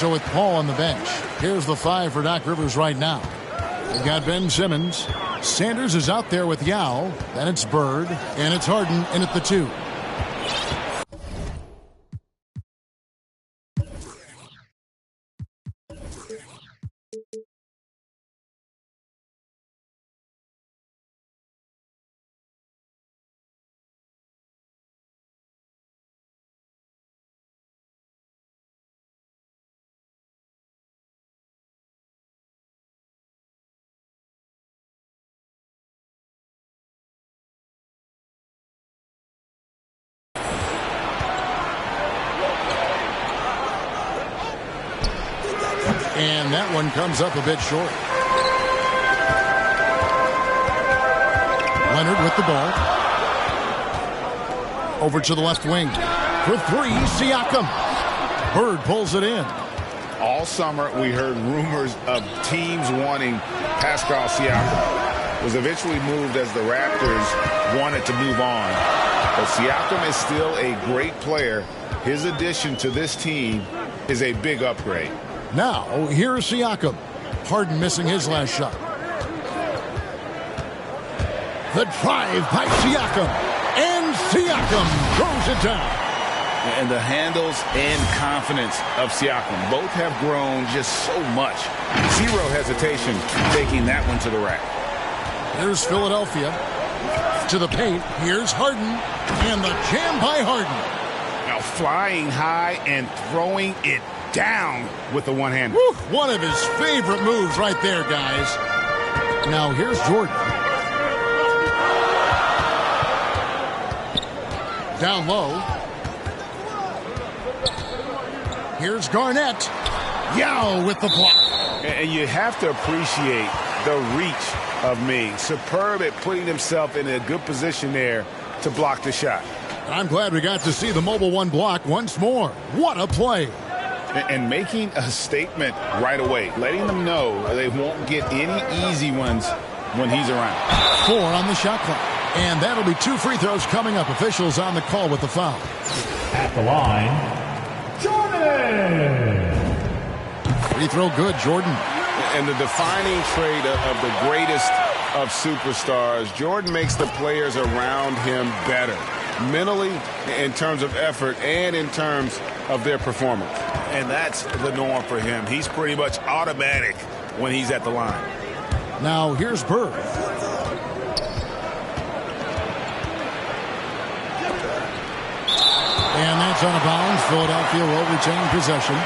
So with Paul on the bench, here's the 5 for Doc Rivers right now. We've got Ben Simmons. Sanders is out there with Yao. Then it's Bird. And it's Harden in at the 2. And that one comes up a bit short. Leonard with the ball. Over to the left wing. For 3, Siakam. Bird pulls it in. All summer, we heard rumors of teams wanting Pascal Siakam. Was eventually moved as the Raptors wanted to move on. But Siakam is still a great player. His addition to this team is a big upgrade. Now, here's Siakam. Harden missing his last shot. The drive by Siakam. And Siakam throws it down. And the handles and confidence of Siakam both have grown just so much. Zero hesitation taking that one to the rack. Here's Philadelphia. To the paint. Here's Harden. And the jam by Harden. Now flying high and throwing it down with the one-hander. One of his favorite moves right there, guys. Now here's Jordan. Down low. Here's Garnett. Yao with the block. And you have to appreciate the reach of Ming. Superb at putting himself in a good position there to block the shot. I'm glad we got to see the mobile 1 block once more. What a play. And making a statement right away, letting them know they won't get any easy ones when he's around. 4 on the shot clock. And that'll be 2 free throws coming up. Officials on the call with the foul. At the line, Jordan. Free throw good, Jordan. And the defining trait of the greatest of superstars, Jordan makes the players around him better. Mentally, in terms of effort, and in terms of their performance. And that's the norm for him. He's pretty much automatic when he's at the line. Now here's Bird. And that's out of bounds. Philadelphia will retain possession.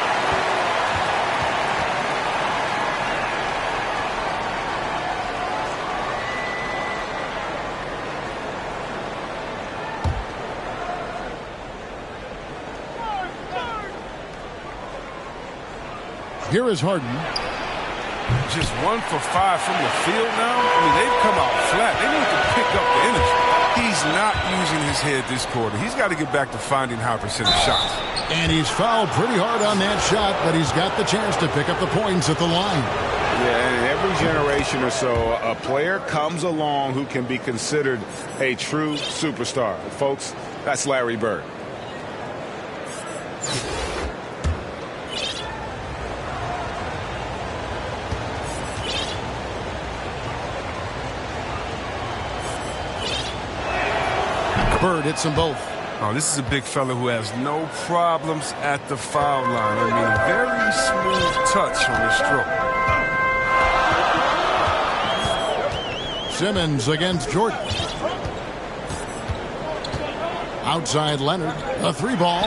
Here is Harden. Just 1 for 5 from the field now. I mean, they've come out flat. They need to pick up the energy. He's not using his head this quarter. He's got to get back to finding high percentage shots. And he's fouled pretty hard on that shot, but he's got the chance to pick up the points at the line. Yeah, and every generation or so, a player comes along who can be considered a true superstar. Folks, that's Larry Bird. Bird hits them both. Oh, this is a big fella who has no problems at the foul line. I mean, very smooth touch on the stroke. Simmons against Jordan. Outside Leonard. A 3-ball.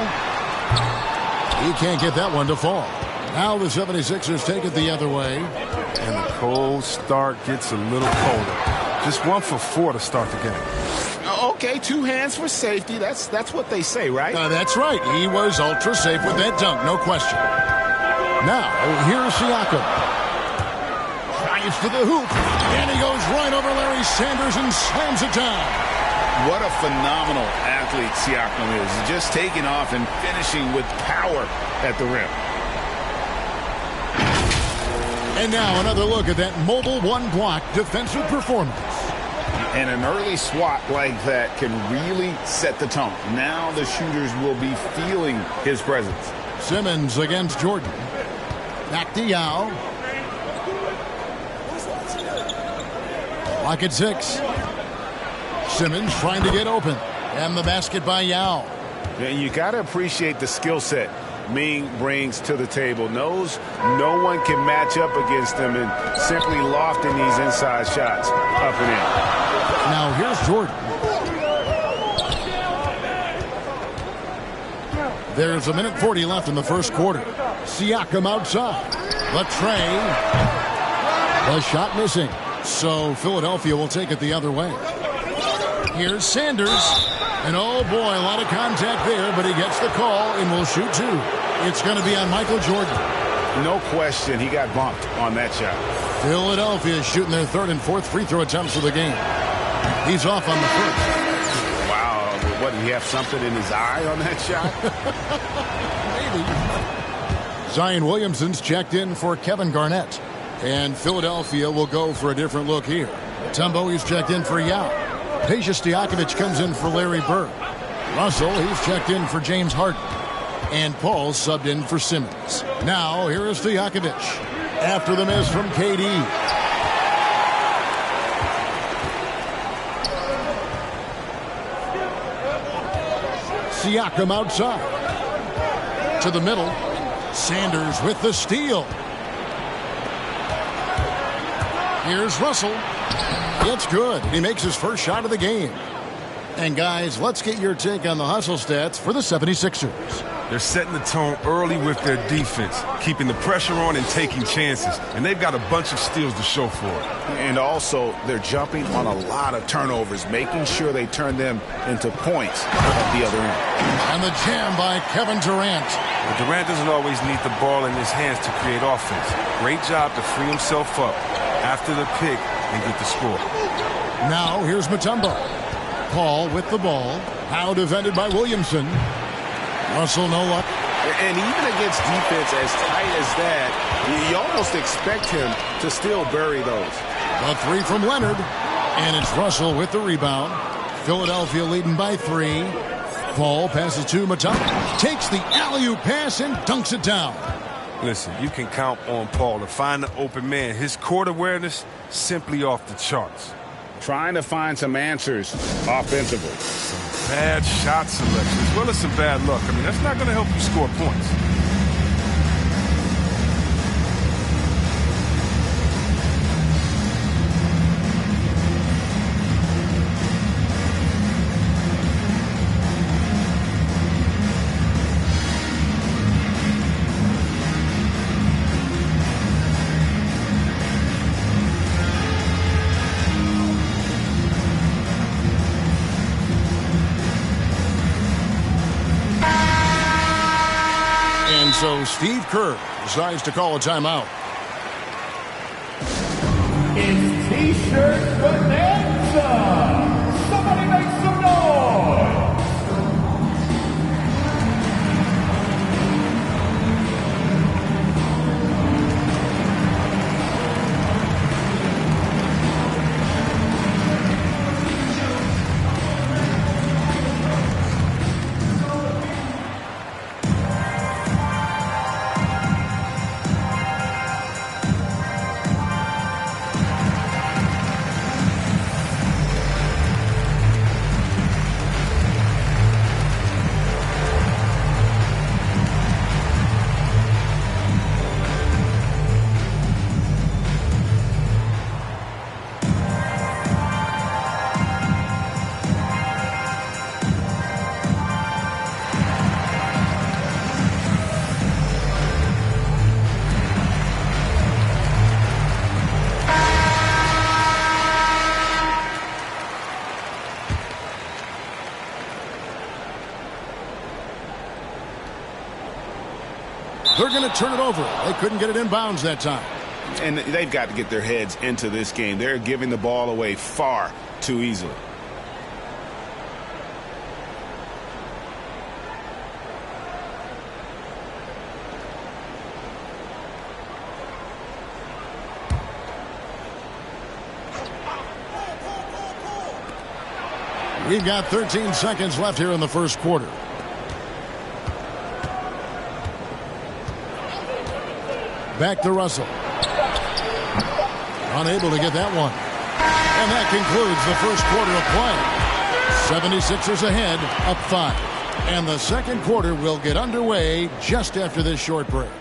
He can't get that one to fall. Now the 76ers take it the other way. And the cold start gets a little colder. Just 1 for 4 to start the game. Okay, 2 hands for safety. That's what they say, right? That's right. He was ultra safe with that dunk, no question. Now, here's Siakam. Drives to the hoop. And he goes right over Larry Sanders and slams it down. What a phenomenal athlete Siakam is. Just taking off and finishing with power at the rim. And now another look at that mobile 1 block defensive performance. And an early swat like that can really set the tone. Now the shooters will be feeling his presence. Simmons against Jordan. Back to Yao. Lock at 6. Simmons trying to get open. And the basket by Yao. And you got to appreciate the skill set Ming brings to the table. Knows no one can match up against him and simply lofting these inside shots up and in. Now here's Jordan. There's 1:40 left in the first quarter. Siakam outside. The tray. The shot missing. So Philadelphia will take it the other way. Here's Sanders. And oh boy, a lot of contact there, but he gets the call and will shoot 2. It's going to be on Michael Jordan. No question, he got bumped on that shot. Philadelphia is shooting their 3rd and 4th free throw attempts of the game. He's off on the first. Wow, what, did he have something in his eye on that shot? Maybe. Zion Williamson's checked in for Kevin Garnett. And Philadelphia will go for a different look here. Tumbo, he's checked in for Yao. Peja Stojakovic comes in for Larry Bird. Russell, he's checked in for James Harden. And Paul subbed in for Simmons. Now, here is Stojakovic. After the miss from KD. Siakam outside. To the middle. Sanders with the steal. Here's Russell. It's good. He makes his first shot of the game. And guys, let's get your take on the hustle stats for the 76ers. They're setting the tone early with their defense, keeping the pressure on and taking chances. And they've got a bunch of steals to show for it. And also, they're jumping on a lot of turnovers, making sure they turn them into points at the other end. And the jam by Kevin Durant. But Durant doesn't always need the ball in his hands to create offense. Great job to free himself up after the pick and get the score. Now, here's Mutombo. Paul with the ball. Now defended by Williamson. Russell no luck. And even against defense as tight as that, you almost expect him to still bury those. A 3 from Leonard. And it's Russell with the rebound. Philadelphia leading by 3. Paul passes to Mutombo. Takes the alley-oop pass and dunks it down. Listen, you can count on Paul to find the open man. His court awareness, simply off the charts. Trying to find some answers offensively. Some bad shot selection, as well as some bad luck. I mean, that's not going to help you score points. So Steve Kerr decides to call a timeout. It's T-shirt bonanza. Somebody make some noise. They're going to turn it over. They couldn't get it in bounds that time. And they've got to get their heads into this game. They're giving the ball away far too easily. We've got 13 seconds left here in the first quarter. back to Russell. Unable to get that one. And that concludes the first quarter of play. 76ers ahead, up 5. And the second quarter will get underway just after this short break.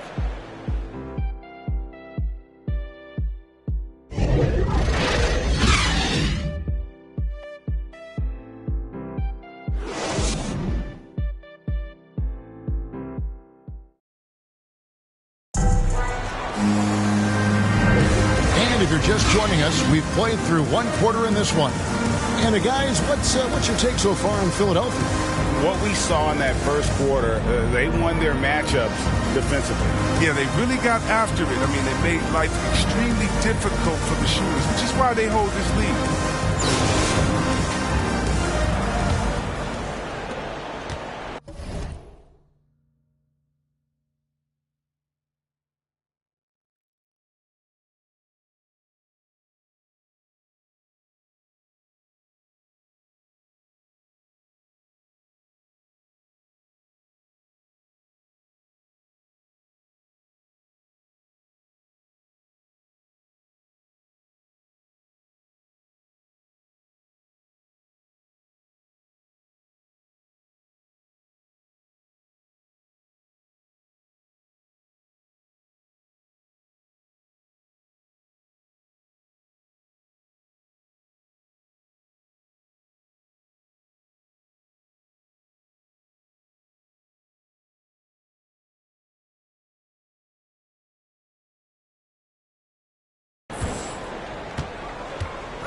Just joining us, we've played through one quarter in this one. And guys, what's your take so far on Philadelphia? What we saw in that first quarter, they won their matchups defensively. Yeah, they really got after it. I mean, they made life extremely difficult for the shooters, which is why they hold this lead.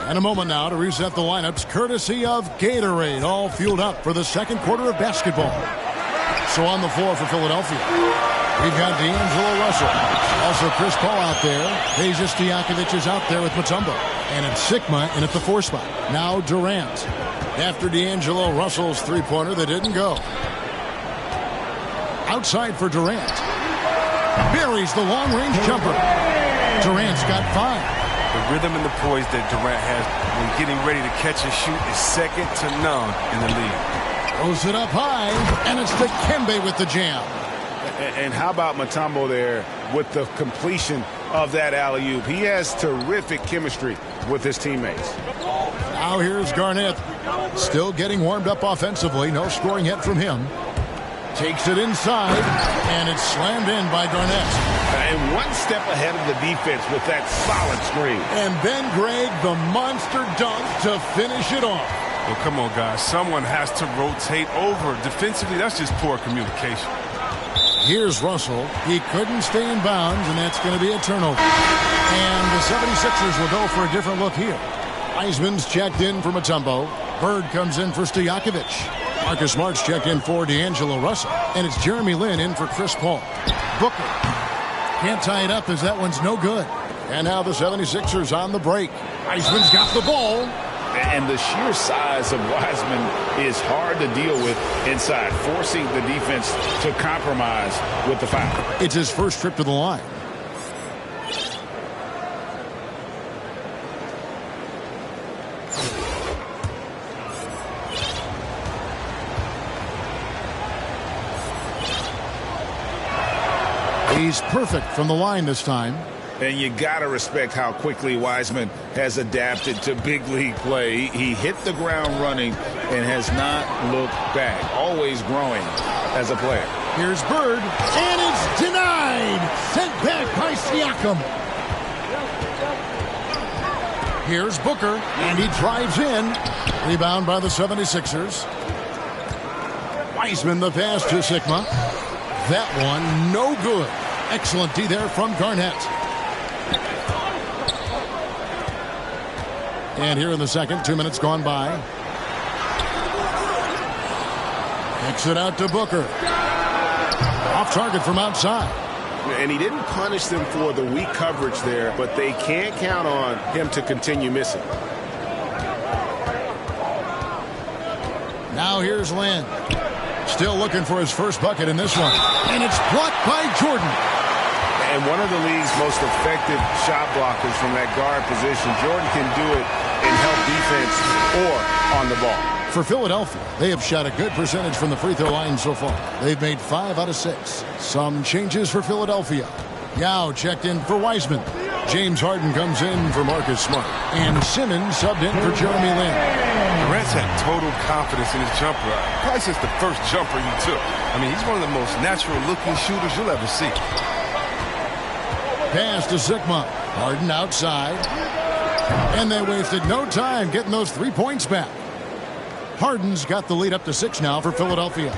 And a moment now to reset the lineups, courtesy of Gatorade, all fueled up for the second quarter of basketball. So on the floor for Philadelphia, we've got D'Angelo Russell. Also Chris Paul out there. Jj2k is out there with Mutombo. And it's Sigma in at the 4 spot. Now Durant. After D'Angelo Russell's three-pointer that didn't go. Outside for Durant. Buries the long-range jumper. Durant's got 5. The rhythm and the poise that Durant has when getting ready to catch and shoot is second to none in the league. Throws it up high, and it's the Kembe with the jam. And how about Mutombo there with the completion of that alley-oop? He has terrific chemistry with his teammates. Now here's Garnett. Still getting warmed up offensively. No scoring yet from him. Takes it inside, and it's slammed in by Garnett. And one step ahead of the defense with that solid screen. And then, Greg, the monster dunk to finish it off. Well, come on, guys. Someone has to rotate over. Defensively, that's just poor communication. Here's Russell. He couldn't stay in bounds, and that's going to be a turnover. And the 76ers will go for a different look here. Wiseman's checked in for Mutombo. Bird comes in for Stojakovic. Marcus Smart's checked in for D'Angelo Russell. And it's Jeremy Lin in for Chris Paul. Booker can't tie it up as that one's no good. And now the 76ers on the break. Wiseman's got the ball. And the sheer size of Wiseman is hard to deal with inside, forcing the defense to compromise with the foul. It's his first trip to the line. He's perfect from the line this time. And you got to respect how quickly Wiseman has adapted to big league play. He hit the ground running and has not looked back. Always growing as a player. Here's Bird, and it's denied. Sent back by Siakam. Here's Booker, and he drives in. Rebound by the 76ers. Wiseman the pass to Sigma. That one no good. Excellent D there from Garnett. And here in the second, 2 minutes gone by. Kicks it out to Booker. Off target from outside. And he didn't punish them for the weak coverage there, but they can't count on him to continue missing. Now here's Lin. Still looking for his first bucket in this one. And it's blocked by Jordan. And one of the league's most effective shot blockers from that guard position. Jordan can do it in help defense or on the ball. For Philadelphia, they have shot a good percentage from the free throw line so far. They've made 5 out of 6. Some changes for Philadelphia. Yao checked in for Wiseman. James Harden comes in for Marcus Smart. And Simmons subbed in for Jeremy Lin. Durant's had total confidence in his jumper. Probably since the first jumper he took. I mean, he's one of the most natural-looking shooters you'll ever see. Pass to Sigma. Harden outside. And they wasted no time getting those 3 points back. Harden's got the lead up to 6 now for Philadelphia.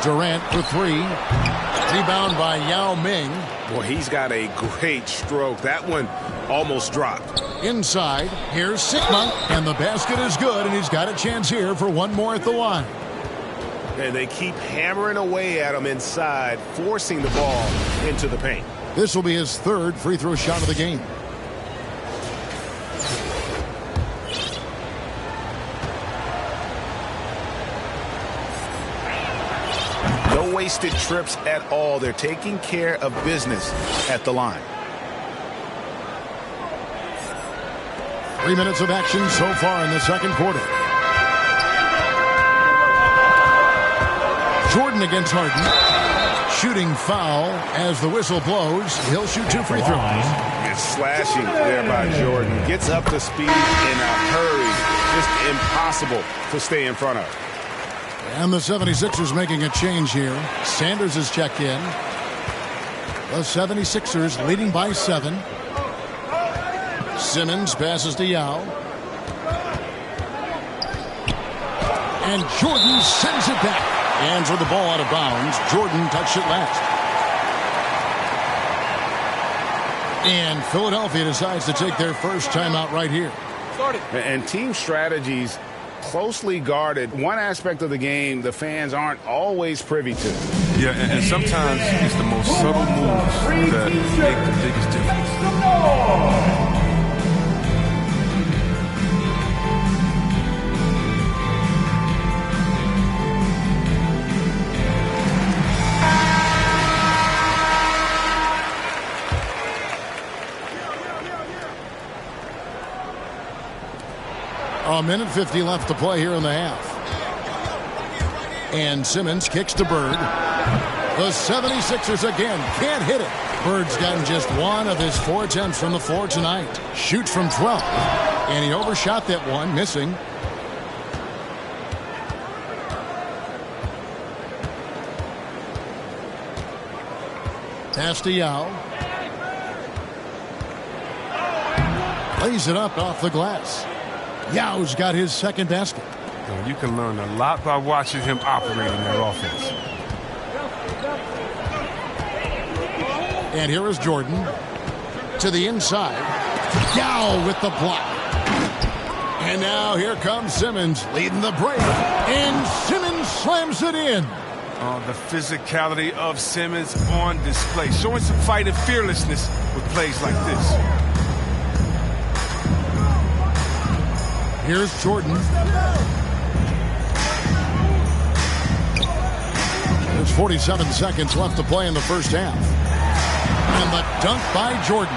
Durant for 3. Rebound by Yao Ming. Boy, he's got a great stroke. That one almost dropped. Inside, here's Sigma, and the basket is good, and he's got a chance here for one more at the line. And they keep hammering away at him inside, forcing the ball into the paint. This will be his 3rd free throw shot of the game. No wasted trips at all. They're taking care of business at the line. 3 minutes of action so far in the second quarter. Jordan against Harden. Shooting foul as the whistle blows. He'll shoot 2 free throws. It's slashing there by Jordan. Gets up to speed in a hurry. Just impossible to stay in front of. And the 76ers making a change here. Sanders is checked in. The 76ers leading by 7. Simmons passes to Yao. And Jordan sends it back. Hands with the ball out of bounds. Jordan touched it last. And Philadelphia decides to take their first timeout right here. And team strategies closely guarded. One aspect of the game the fans aren't always privy to. Yeah, and sometimes it's the most subtle moves that make the biggest difference. A minute 50 left to play here in the half. And Simmons kicks to Bird. The 76ers again can't hit it. Bird's gotten just 1 of his 4 attempts from the floor tonight. Shoots from 12. And he overshot that one, missing. Pass to Yao. Lays it up off the glass. Yao's got his 2nd basket. You can learn a lot by watching him operate in their offense. And here is Jordan to the inside. Yao with the block. And now here comes Simmons leading the break. And Simmons slams it in. The physicality of Simmons on display. Showing some fight and fearlessness with plays like this. Here's Jordan. There's 47 seconds left to play in the first half. And the dunk by Jordan.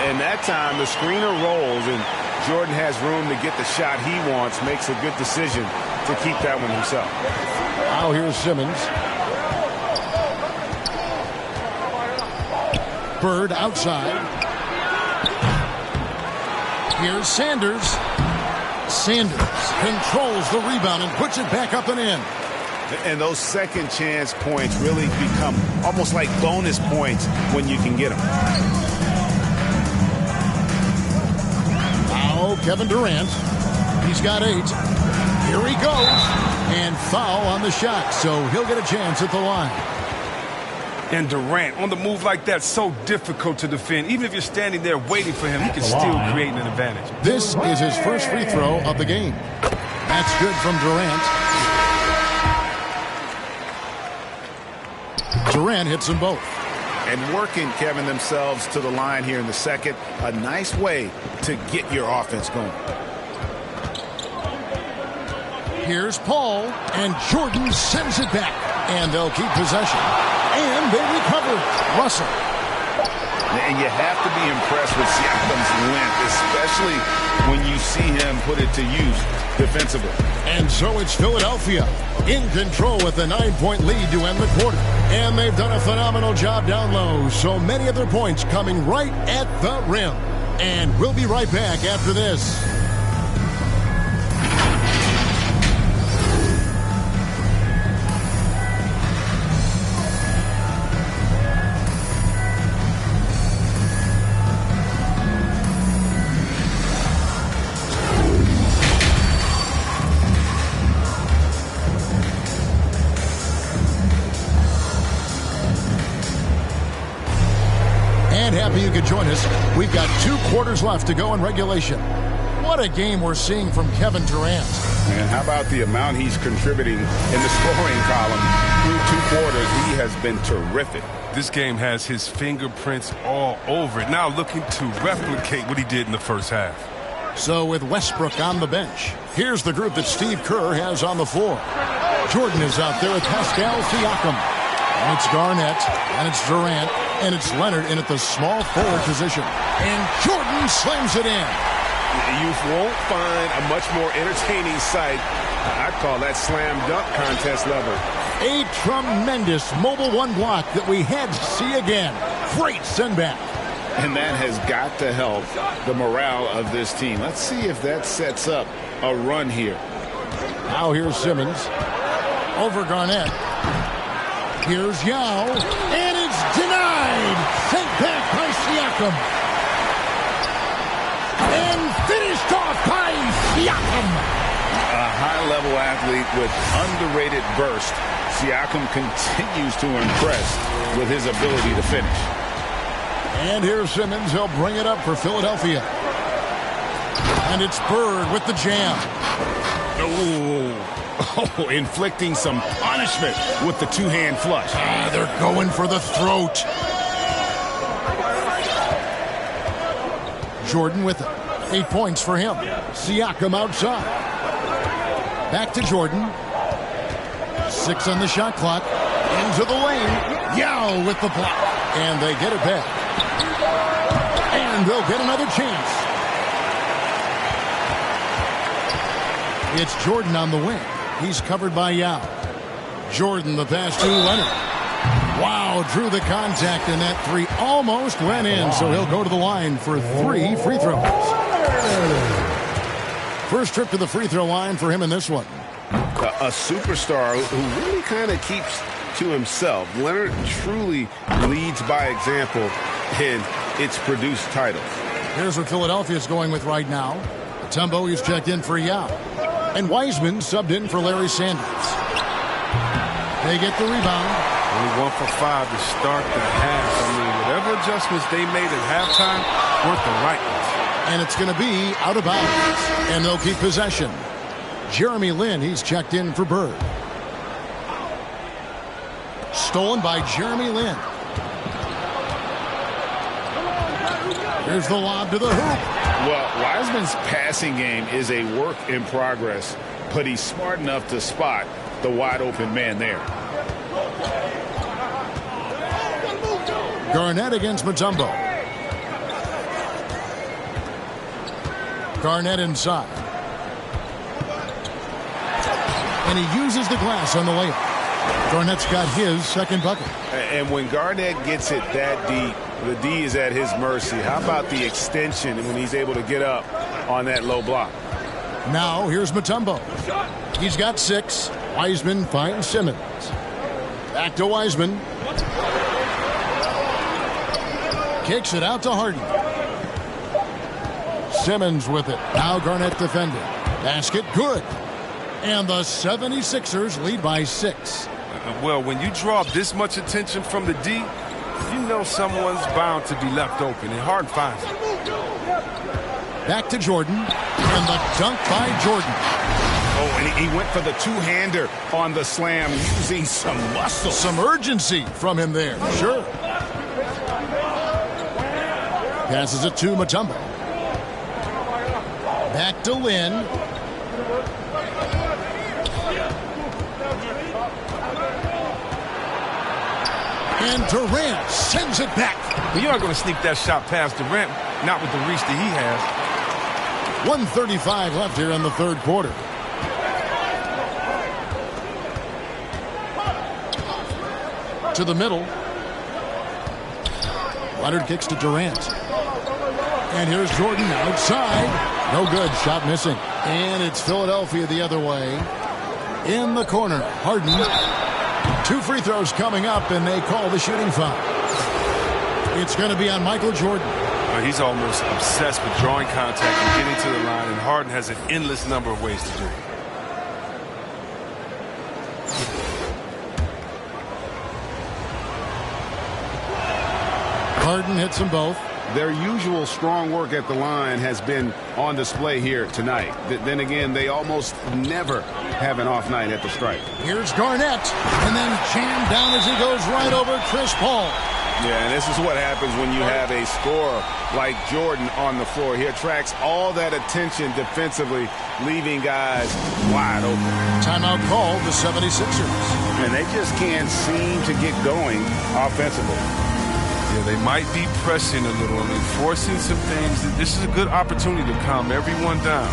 And that time the screener rolls and Jordan has room to get the shot he wants. Makes a good decision to keep that one himself. Now here's Simmons. Bird outside. Here's Sanders. Sanders controls the rebound and puts it back up and in. And those second chance points really become almost like bonus points when you can get them. Now Kevin Durant. He's got 8. Here he goes. And foul on the shot, so he'll get a chance at the line. And Durant on the move like that, so difficult to defend. Even if you're standing there waiting for him, he can still create an advantage. This is his first free throw of the game. That's good from Durant. Durant hits them both. And working, Kevin, themselves to the line here in the second. A nice way to get your offense going. Here's Paul, and Jordan sends it back. And they'll keep possession. And they recover. Russell. And you have to be impressed with Siakam's length, especially when you see him put it to use defensively. And so it's Philadelphia in control with a 9-point lead to end the quarter. And they've done a phenomenal job down low. So many of their points coming right at the rim. And we'll be right back after this. Happy you could join us. We've got 2 quarters left to go in regulation. What a game we're seeing from Kevin Durant. And how about the amount he's contributing in the scoring column through 2 quarters? He has been terrific. This game has his fingerprints all over it. Now looking to replicate what he did in the first half. So with Westbrook on the bench, here's the group that Steve Kerr has on the floor. Jordan is out there with Pascal Siakam. And it's Garnett, and it's Durant, and it's Leonard in at the small forward position. And Jordan slams it in. You won't find a much more entertaining sight. I'd call that slam dunk contest level. A tremendous mobile 1 block that we had to see again. Great send back. And that has got to help the morale of this team. Let's see if that sets up a run here. Now here's Simmons. Over Garnett. Here's Yao, and it's denied. Sent back by Siakam. And finished off by Siakam. A high-level athlete with underrated burst. Siakam continues to impress with his ability to finish. And here's Simmons. He'll bring it up for Philadelphia. And it's Bird with the jam. Oh, inflicting some punishment with the 2-hand flush. They're going for the throat. Jordan with it. 8 points for him. Siakam outside. Back to Jordan. 6 on the shot clock. Into the lane. Yao with the block. And they get it back. And they'll get another chance. It's Jordan on the wing. He's covered by Yao. Jordan, the pass to Leonard. Wow, drew the contact, and that 3 almost went in, so he'll go to the line for 3 free throws. First trip to the free throw line for him in this one. A superstar who really kind of keeps to himself. Leonard truly leads by example in its produced titles. Here's what Philadelphia's going with right now. Mutombo is checked in for Yao. And Wiseman subbed in for Larry Sanders. They get the rebound. Only 1 for 5 to start the half. I mean, whatever adjustments they made at halftime weren't the right ones. And it's going to be out of bounds. And they'll keep possession. Jeremy Lin, he's checked in for Bird. Stolen by Jeremy Lin. Here's the lob to the hoop. Well, Wiseman's passing game is a work in progress, but he's smart enough to spot the wide open man there. Garnett against Mutombo. Garnett inside. And he uses the glass on the layup. Garnett's got his second bucket. And when Garnett gets it that deep, the D is at his mercy. How about the extension when he's able to get up on that low block? Now here's Mutombo. He's got 6. Wiseman finds Simmons. Back to Wiseman. Kicks it out to Harden. Simmons with it. Now Garnett defending. Basket good. And the 76ers lead by 6. Well, when you draw this much attention from the D, you know someone's bound to be left open, and Harden finds it. Back to Jordan, and the dunk by Jordan. Oh, and he went for the 2-hander on the slam, using some muscle. Some urgency from him there, sure. Passes it to Mutombo. Back to Lin. And Durant sends it back. But you're not going to sneak that shot past Durant, not with the reach that he has. 1:35 left here in the third quarter. To the middle. Leonard kicks to Durant. And here's Jordan outside. No good. Shot missing. And it's Philadelphia the other way. In the corner. Harden. 2 free throws coming up, and they call the shooting foul. It's going to be on Michael Jordan. He's almost obsessed with drawing contact and getting to the line, and Harden has an endless number of ways to do it. Harden hits them both. Their usual strong work at the line has been on display here tonight. Then again, they almost never have an off night at the stripe. Here's Garnett, and then jammed down as he goes right over Chris Paul. Yeah, and this is what happens when you have a scorer like Jordan on the floor. He attracts all that attention defensively, leaving guys wide open. Timeout called the 76ers. And they just can't seem to get going offensively. Yeah, they might be pressing a little. I mean, forcing some things. This is a good opportunity to calm everyone down.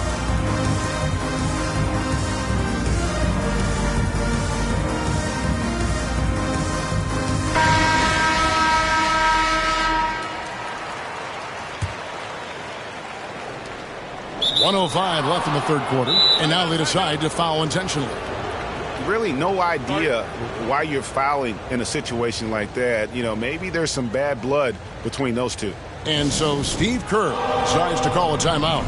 .105 left in the third quarter, and now they decide to foul intentionally. Really no idea why you're fouling in a situation like that. You know, maybe there's some bad blood between those two. And so Steve Kerr decides to call a timeout.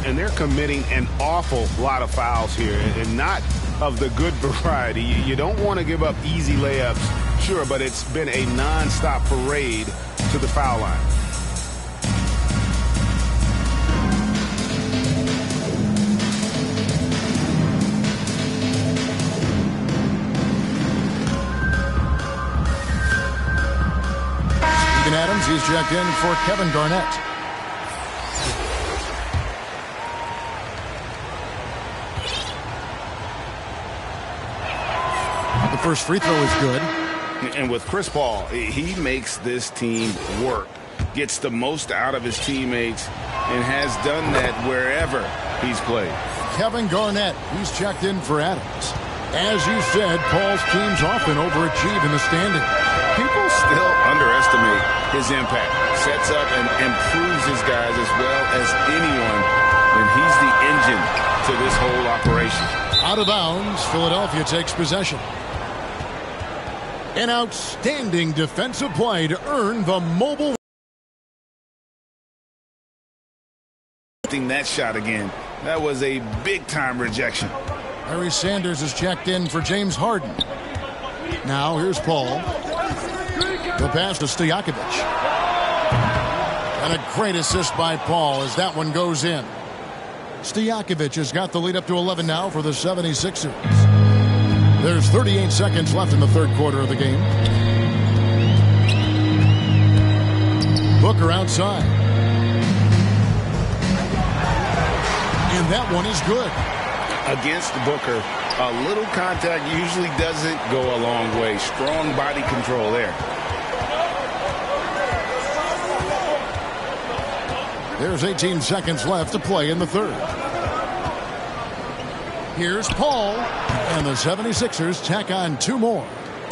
And they're committing an awful lot of fouls here, and not of the good variety. You don't want to give up easy layups, sure, but it's been a nonstop parade to the foul line. Adams, he's checked in for Kevin Garnett. The first free throw is good. And with Chris Paul, he makes this team work, gets the most out of his teammates, and has done that wherever he's played. Kevin Garnett, he's checked in for Adams. As you said, Paul's teams often overachieve in the standing. People still underestimate his impact. Sets up and improves his guys as well as anyone, and he's the engine to this whole operation. Out of bounds, Philadelphia takes possession. An outstanding defensive play to earn the mobile. That shot again. That was a big-time rejection. Larry Sanders is checked in for James Harden. Now here's Paul. The pass to Stojakovic. And a great assist by Paul as that one goes in. Stojakovic has got the lead up to 11 now for the 76ers. There's 38 seconds left in the third quarter of the game. Booker outside. And that one is good. Against Booker, a little contact usually doesn't go a long way. Strong body control there. There's 18 seconds left to play in the third. Here's Paul, and the 76ers tack on 2 more.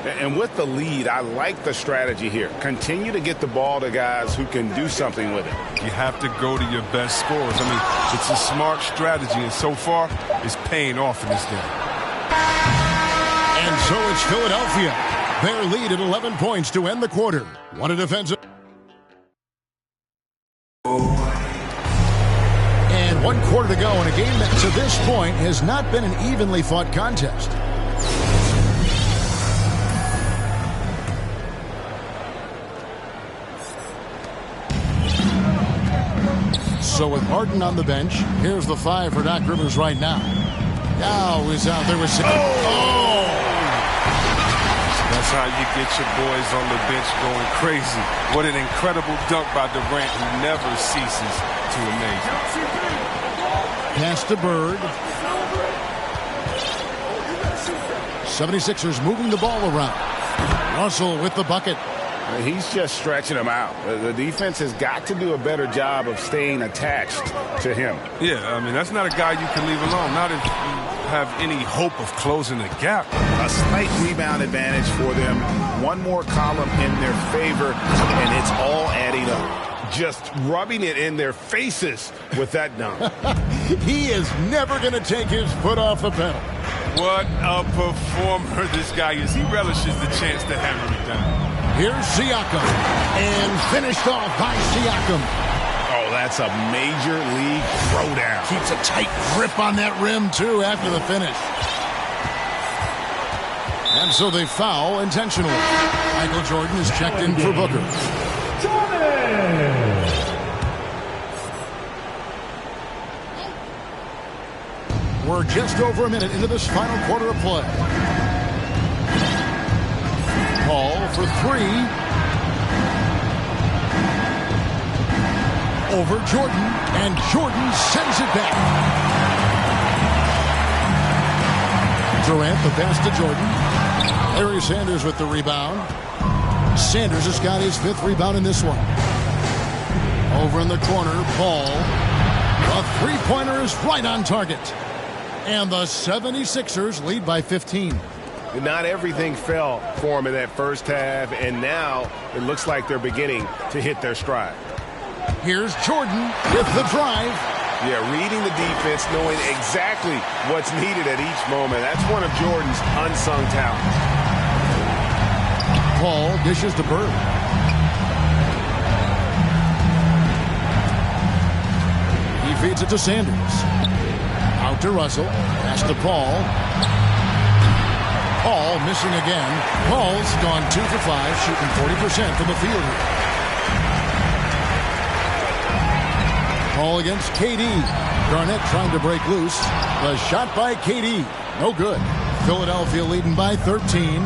And with the lead, I like the strategy here. Continue to get the ball to guys who can do something with it. You have to go to your best scorers. I mean, it's a smart strategy, and so far, it's paying off in this game. And so it's Philadelphia. Their lead at 11 points to end the quarter. What a defensive. And 1 quarter to go in a game that to this point has not been an evenly fought contest. So with Harden on the bench, here's the 5 for Doc Rivers right now. Now is out there with 6. Oh! That's how you get your boys on the bench going crazy. What an incredible dunk by Durant, who never ceases to amaze me. Pass to Bird. 76ers moving the ball around. Russell with the bucket. He's just stretching them out. The defense has got to do a better job of staying attached to him. Yeah, I mean, that's not a guy you can leave alone. Not if you have any hope of closing the gap. A slight rebound advantage for them. One more column in their favor, and it's all adding up. Just rubbing it in their faces with that dunk. He is never going to take his foot off the pedal. What a performer this guy is. He relishes the chance to hammer it down. Here's Siakam, and finished off by Siakam. Oh, that's a major league throwdown. Keeps a tight grip on that rim, too, after the finish. And so they foul intentionally. Michael Jordan is checked in for Booker. We're just over a minute into this final quarter of play. Paul for three. Over Jordan, and Jordan sends it back. Durant the pass to Jordan. Larry Sanders with the rebound. Sanders has got his 5th rebound in this one. Over in the corner, Paul. A three-pointer is right on target. And the 76ers lead by 15. Not everything fell for them in that first half, and now it looks like they're beginning to hit their stride. Here's Jordan with the drive. Yeah, reading the defense, knowing exactly what's needed at each moment. That's one of Jordan's unsung talents. Paul dishes to Bird. He feeds it to Sanders. Out to Russell. Pass to Paul. Paul missing again. Paul's gone 2 for 5, shooting 40% from the field. Paul against KD. Garnett trying to break loose. The shot by KD. No good. Philadelphia leading by 13.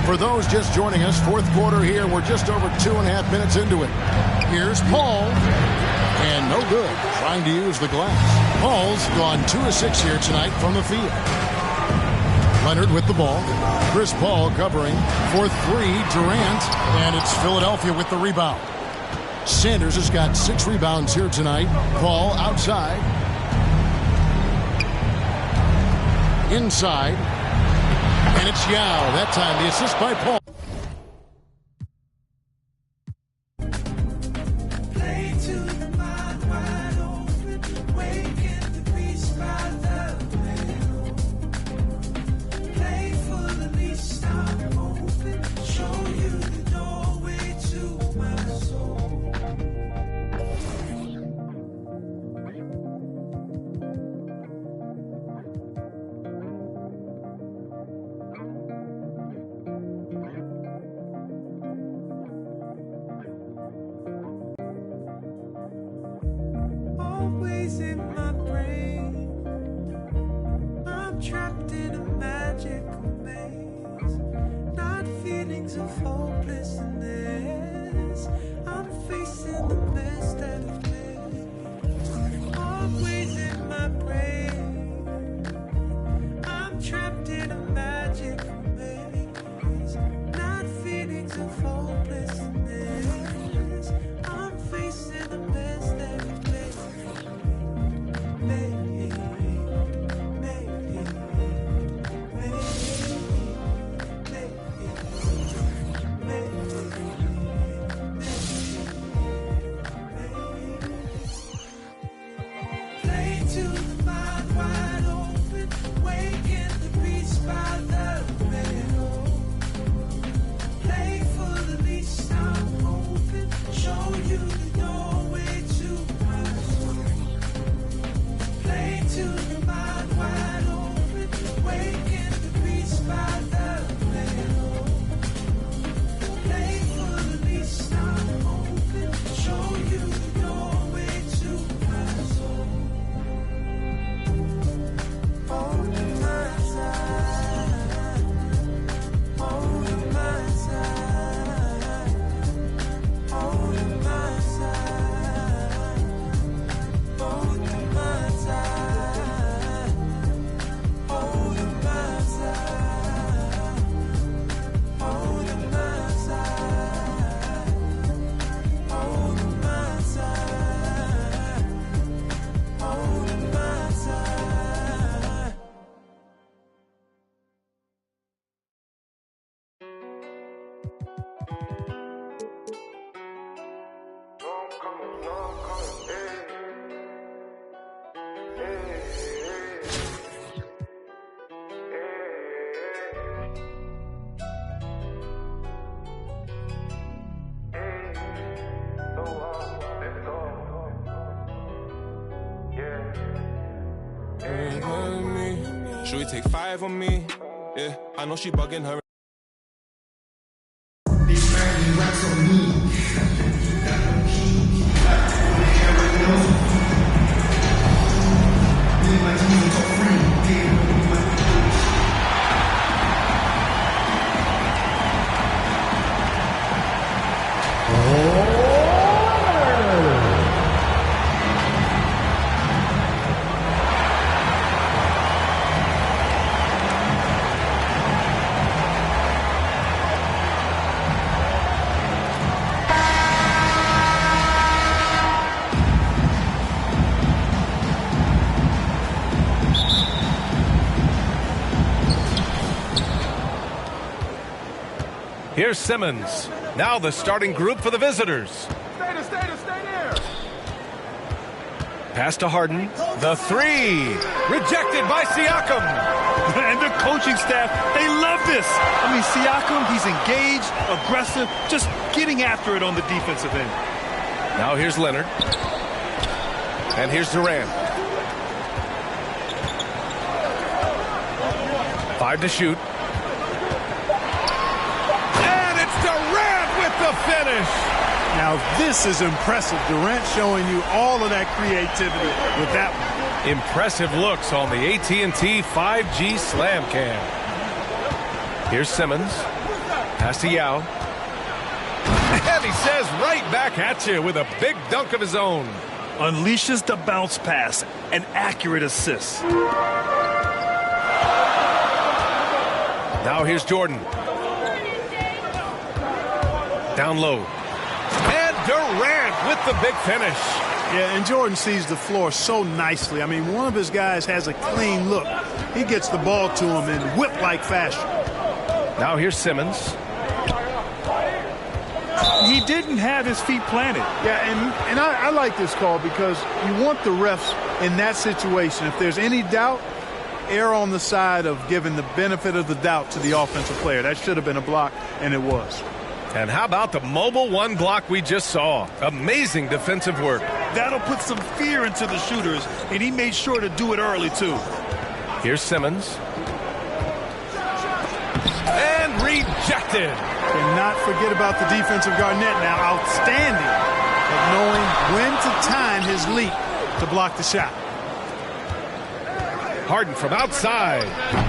For those just joining us, 4th quarter here. We're just over 2.5 minutes into it. Here's Paul. And no good. Trying to use the glass. Paul's gone 2 of 6 here tonight from the field. Leonard with the ball. Chris Paul covering for 3. Durant. And it's Philadelphia with the rebound. Sanders has got 6 rebounds here tonight. Paul outside. Inside. And it's Yao. That time the assist by Paul. Always in my brain, I'm trapped in a magical maze. Not feelings of hopelessness, I'm facing the mess that I've made. Always in my brain, I'm trapped in a magical maze. Not feelings of hopelessness, I'm facing the mess that I've made. Play for the least Should we take 5 on me? Yeah, I know she bugging her. Here's Simmons. Now the starting group for the visitors. Stay there. Pass to Harden. The three. Rejected by Siakam. And the coaching staff, they love this. I mean, Siakam, he's engaged, aggressive, just getting after it on the defensive end. Now here's Leonard. And here's Durant. 5 to shoot. The finish. Now this is impressive. Durant showing you all of that creativity with that one. Impressive looks on the AT&T 5G Slam Cam. Here's Simmons. Pass to Yao. And he says right back at you with a big dunk of his own. Unleashes the bounce pass. An accurate assist. Now here's Jordan. Down low. And Durant with the big finish. Yeah, and Jordan sees the floor so nicely. I mean, one of his guys has a clean look. He gets the ball to him in whip-like fashion. Now here's Simmons. He didn't have his feet planted. Yeah, and I like this call because you want the refs in that situation. If there's any doubt, err on the side of giving the benefit of the doubt to the offensive player. That should have been a block, and it was. And how about the mobile one block we just saw? Amazing defensive work. That'll put some fear into the shooters, and he made sure to do it early, too. Here's Simmons. And rejected. Cannot forget about the defensive Garnett now. Outstanding at knowing when to time his leap to block the shot. Harden from outside.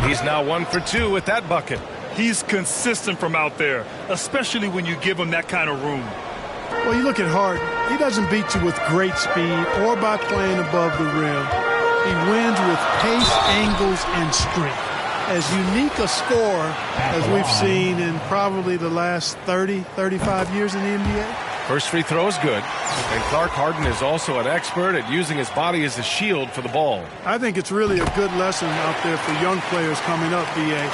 He's now 1 for 2 with that bucket. He's consistent from out there, especially when you give him that kind of room. Well, you look at Harden. He doesn't beat you with great speed or by playing above the rim. He wins with pace, angles, and strength. As unique a scorer as we've seen in probably the last 30, 35 years in the NBA. First free throw is good. And Clark Harden is also an expert at using his body as a shield for the ball. I think it's really a good lesson out there for young players coming up, B.A.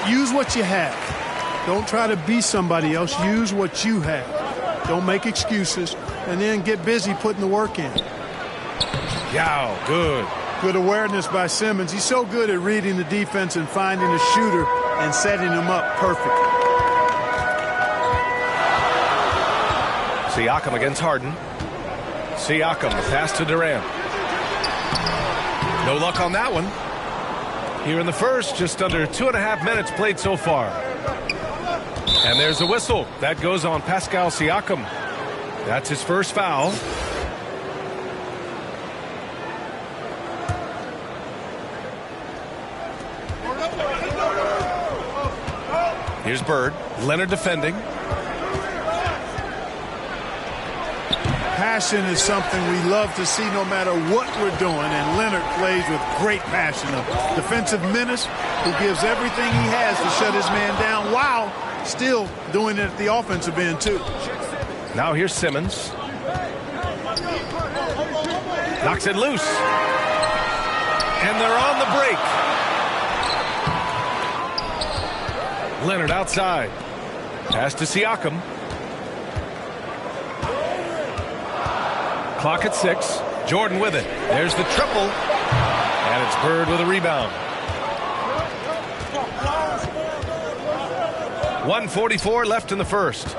Use what you have. Don't try to be somebody else. Use what you have. Don't make excuses. And then get busy putting the work in. Yao, good. Good awareness by Simmons. He's so good at reading the defense and finding a shooter and setting him up perfectly. Siakam against Harden. Siakam, the pass to Durant. No luck on that one. Here in the first, just under 2.5 minutes played so far. And there's a whistle. That goes on Pascal Siakam. That's his first foul. Here's Bird. Leonard defending. Passion is something we love to see no matter what we're doing, and Leonard plays with great passion. A defensive menace who gives everything he has to shut his man down while still doing it at the offensive end, too. Now here's Simmons. Knocks it loose. And they're on the break. Leonard outside. Pass to Siakam. Clock at 6. Jordan with it. There's the triple. And it's Bird with a rebound. 1:44 left in the first.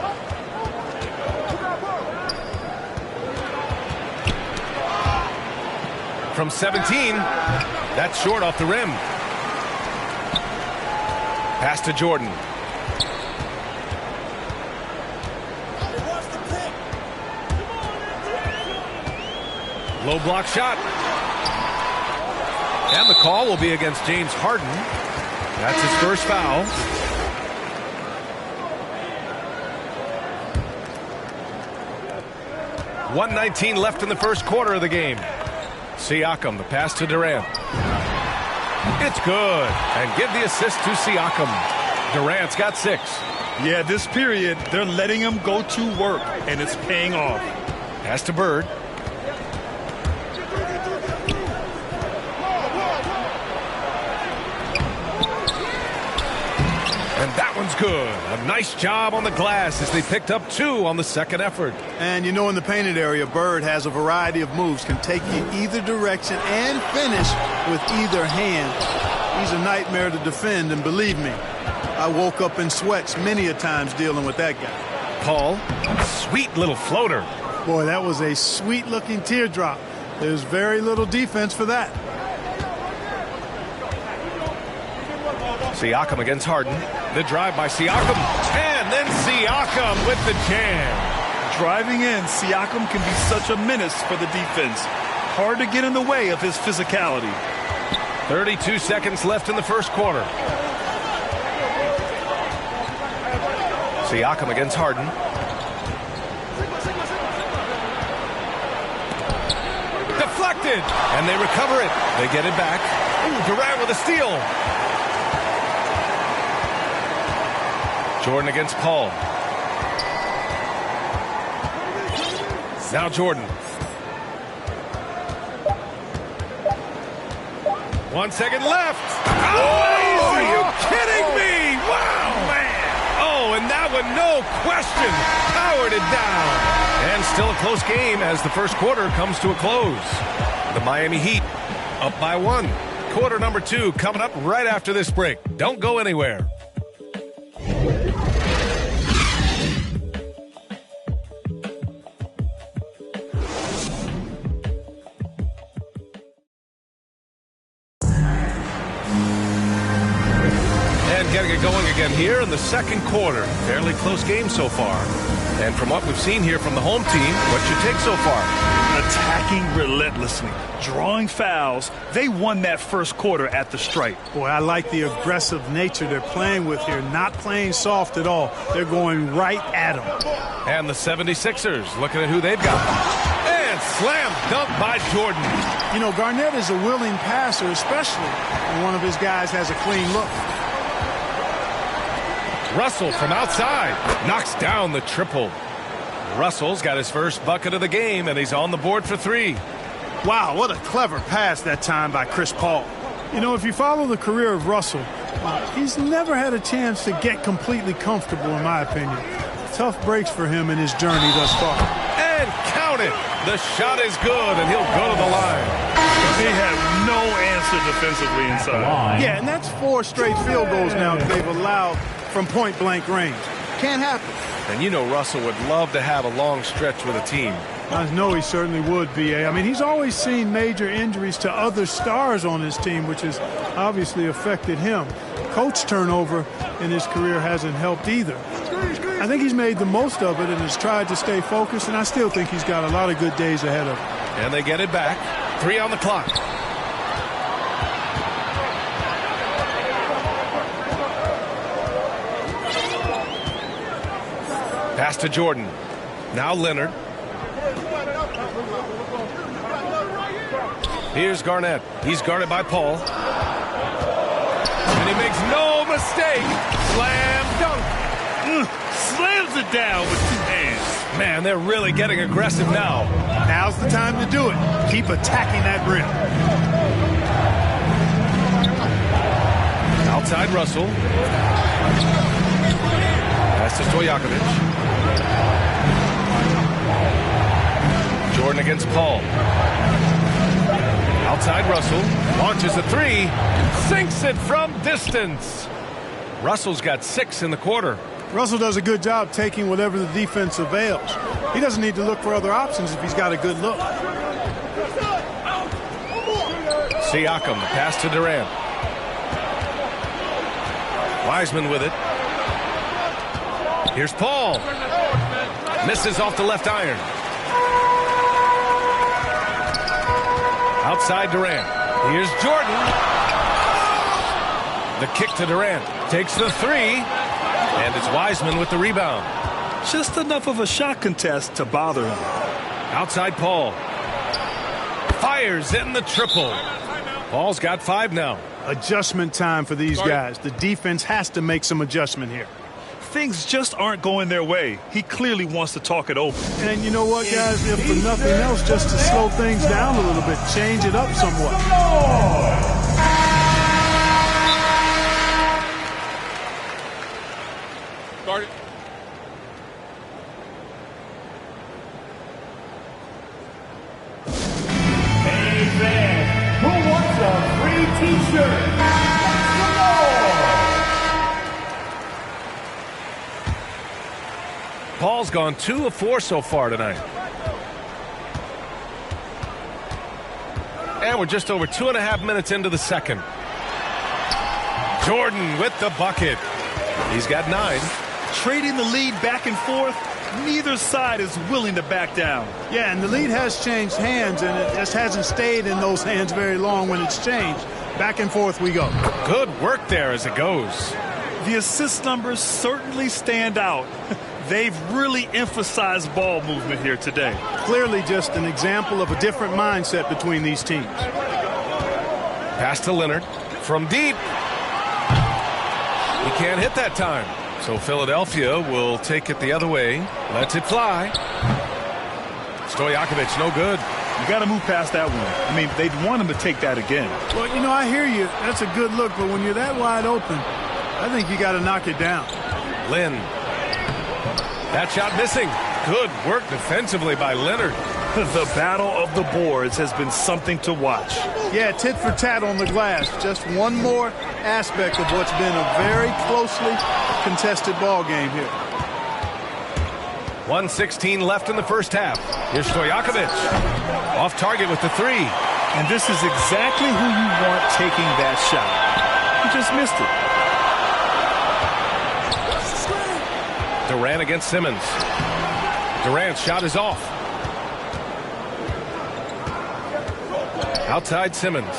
From 17. That's short off the rim. Pass to Jordan. Low block shot. And the call will be against James Harden. That's his first foul. .119 left in the first quarter of the game. Siakam, the pass to Durant. It's good. And give the assist to Siakam. Durant's got 6. Yeah, this period, they're letting him go to work, and it's paying off. Pass to Bird. And that one's good. A nice job on the glass as they picked up 2 on the second effort. And you know, in the painted area, Bird has a variety of moves, can take you either direction and finish with either hand. He's a nightmare to defend, and believe me, I woke up in sweats many a times dealing with that guy. Paul, sweet little floater. Boy, that was a sweet-looking teardrop. There's very little defense for that. Siakam against Harden. The drive by Siakam. And then Siakam with the jam. Driving in, Siakam can be such a menace for the defense. Hard to get in the way of his physicality. 32 seconds left in the first quarter. Siakam against Harden. Deflected. And they recover it. They get it back. Ooh, Durant with a steal. Jordan against Paul. Now Jordan. 1 second left. Oh, are you kidding me? Wow, man. Oh, and that one, no question, powered it down. And still a close game as the first quarter comes to a close. The Miami Heat up by 1. Quarter number 2 coming up right after this break. Don't go anywhere. Getting it going again here in the second quarter. Fairly close game so far. And from what we've seen here from the home team, what's your take so far? Attacking relentlessly, drawing fouls. They won that first quarter at the stripe. Boy, I like the aggressive nature they're playing with here. Not playing soft at all. They're going right at them. And the 76ers looking at who they've got. And slam dunk by Jordan. You know, Garnett is a willing passer, especially when one of his guys has a clean look. Russell from outside knocks down the triple. Russell's got his first bucket of the game, and he's on the board for 3. Wow, what a clever pass that time by Chris Paul. You know, if you follow the career of Russell, he's never had a chance to get completely comfortable, in my opinion. Tough breaks for him in his journey thus far. And count it. The shot is good, and he'll go to the line. They have no answer defensively inside. Yeah, and that's 4 straight field goals now that they've allowed from point-blank range. Can't happen. And you know Russell would love to have a long stretch with a team. I know he certainly would, B.A. I mean, he's always seen major injuries to other stars on his team, which has obviously affected him. Coach turnover in his career hasn't helped either. I think he's made the most of it and has tried to stay focused, and I still think he's got a lot of good days ahead of him. And they get it back. 3 on the clock. Pass to Jordan. Now Leonard. Here's Garnett. He's guarded by Paul. And he makes no mistake. Slam dunk. Slams it down with 2 hands. Man, they're really getting aggressive now. Now's the time to do it. Keep attacking that rim. Outside Russell. Pass to Stojakovic. Jordan against Paul. Outside Russell. Launches a 3. Sinks it from distance. Russell's got 6 in the quarter. Russell does a good job taking whatever the defense avails. He doesn't need to look for other options if he's got a good look. Siakam, the pass to Durant. Wiseman with it. Here's Paul. Misses off the left iron. Outside Durant. Here's Jordan. The kick to Durant. Takes the three. And it's Wiseman with the rebound. Just enough of a shot contest to bother him. Outside Paul. Fires in the triple. Paul's got 5 now. Adjustment time for these guys. The defense has to make some adjustment here. Things just aren't going their way. He clearly wants to talk it over. And you know what, guys? If for nothing else, just to slow things down a little bit, change it up somewhat. Guard it. Hey, fan, who wants a free t-shirt? Paul's gone 2 of 4 so far tonight. And we're just over 2.5 minutes into the second. Jordan with the bucket. He's got 9. Trading the lead back and forth, neither side is willing to back down. Yeah, and the lead has changed hands, and it just hasn't stayed in those hands very long when it's changed. Back and forth we go. Good work there as it goes. The assist numbers certainly stand out. They've really emphasized ball movement here today. Clearly just an example of a different mindset between these teams. Pass to Leonard from deep. He can't hit that time. So Philadelphia will take it the other way. Lets it fly. Stojakovic, no good. You got to move past that one. I mean, they'd want him to take that again. Well, you know, I hear you. That's a good look, but when you're that wide open, I think you got to knock it down. Lynn. That shot missing. Good work defensively by Leonard. The battle of the boards has been something to watch. Yeah, tit for tat on the glass. Just one more aspect of what's been a very closely contested ball game here. 1:16 left in the first half. Here's Stojakovic. Off target with the 3. And this is exactly who you want taking that shot. He just missed it. Durant against Simmons. Durant's shot is off. Outside Simmons.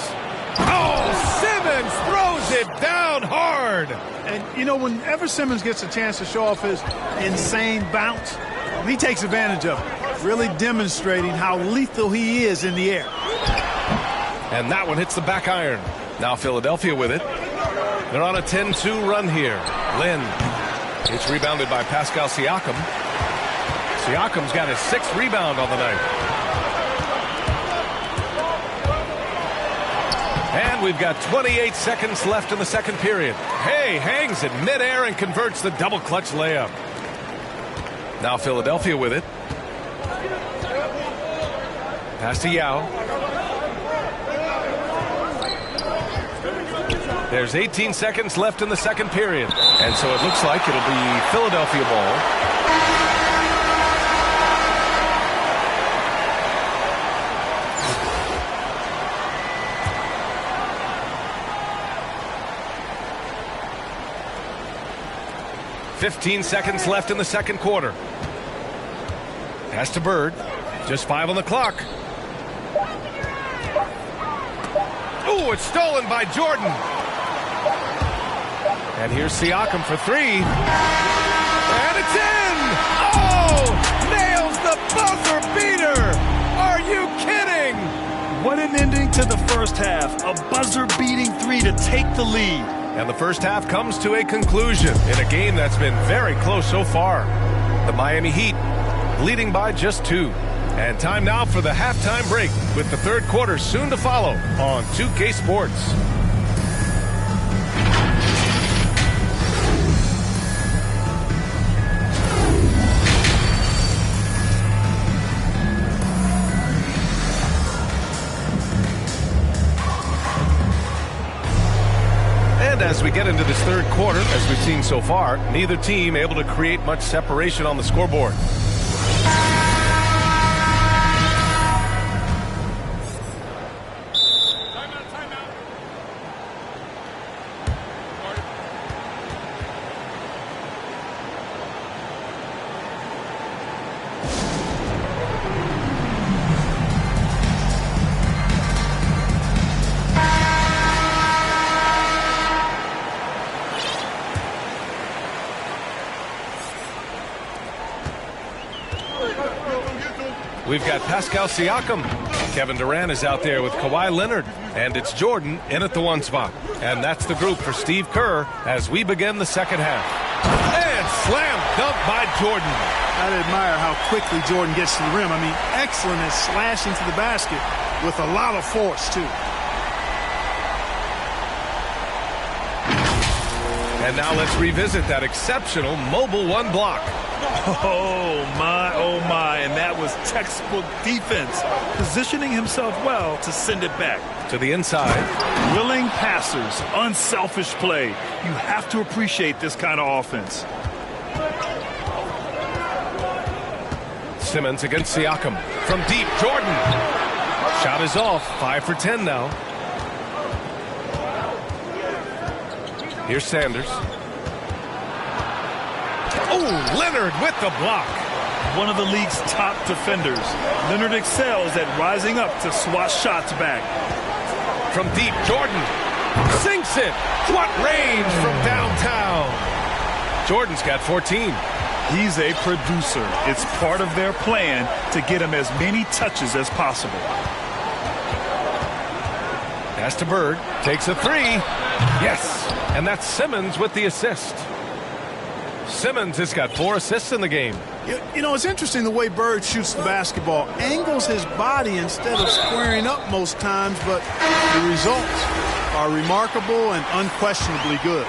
Oh, Simmons throws it down hard. And, you know, whenever Simmons gets a chance to show off his insane bounce, he takes advantage of it, really demonstrating how lethal he is in the air. And that one hits the back iron. Now Philadelphia with it. They're on a 10-2 run here. Lynn. It's rebounded by Pascal Siakam. Siakam's got his 6th rebound on the night. And we've got 28 seconds left in the second period. Hay hangs it midair and converts the double clutch layup. Now Philadelphia with it. Pass to Yao. There's 18 seconds left in the second period. And so it looks like it'll be Philadelphia ball. .15 seconds left in the second quarter. Pass to Bird. Just 5 on the clock. Ooh, it's stolen by Jordan. And here's Siakam for 3. And it's in! Oh! Nails the buzzer beater! Are you kidding? What an ending to the first half. A buzzer-beating 3 to take the lead. And the first half comes to a conclusion in a game that's been very close so far. The Miami Heat leading by just 2. And time now for the halftime break with the third quarter soon to follow on 2K Sports. And as we get into this third quarter, as we've seen so far, neither team able to create much separation on the scoreboard. We've got Pascal Siakam. Kevin Durant is out there with Kawhi Leonard. And it's Jordan in at the 1 spot. And that's the group for Steve Kerr as we begin the second half. And slam dunk by Jordan. I'd admire how quickly Jordan gets to the rim. I mean, excellent at slashing to the basket with a lot of force, too. And now let's revisit that exceptional mobile 1 block. Oh, my. And that was textbook defense. Positioning himself well to send it back. To the inside. Willing passers, unselfish play. You have to appreciate this kind of offense. Simmons against Siakam. From deep, Jordan. Shot is off. 5 for 10 now. Here's Sanders. Oh, Leonard with the block. One of the league's top defenders. Leonard excels at rising up to swat shots back. From deep, Jordan sinks it. What range from downtown. Jordan's got 14. He's a producer. It's part of their plan to get him as many touches as possible. Pass to Bird. Takes a 3. Yes. And that's Simmons with the assist. Simmons has got 4 assists in the game. You know, it's interesting the way Bird shoots the basketball. Angles his body instead of squaring up most times, but the results are remarkable and unquestionably good.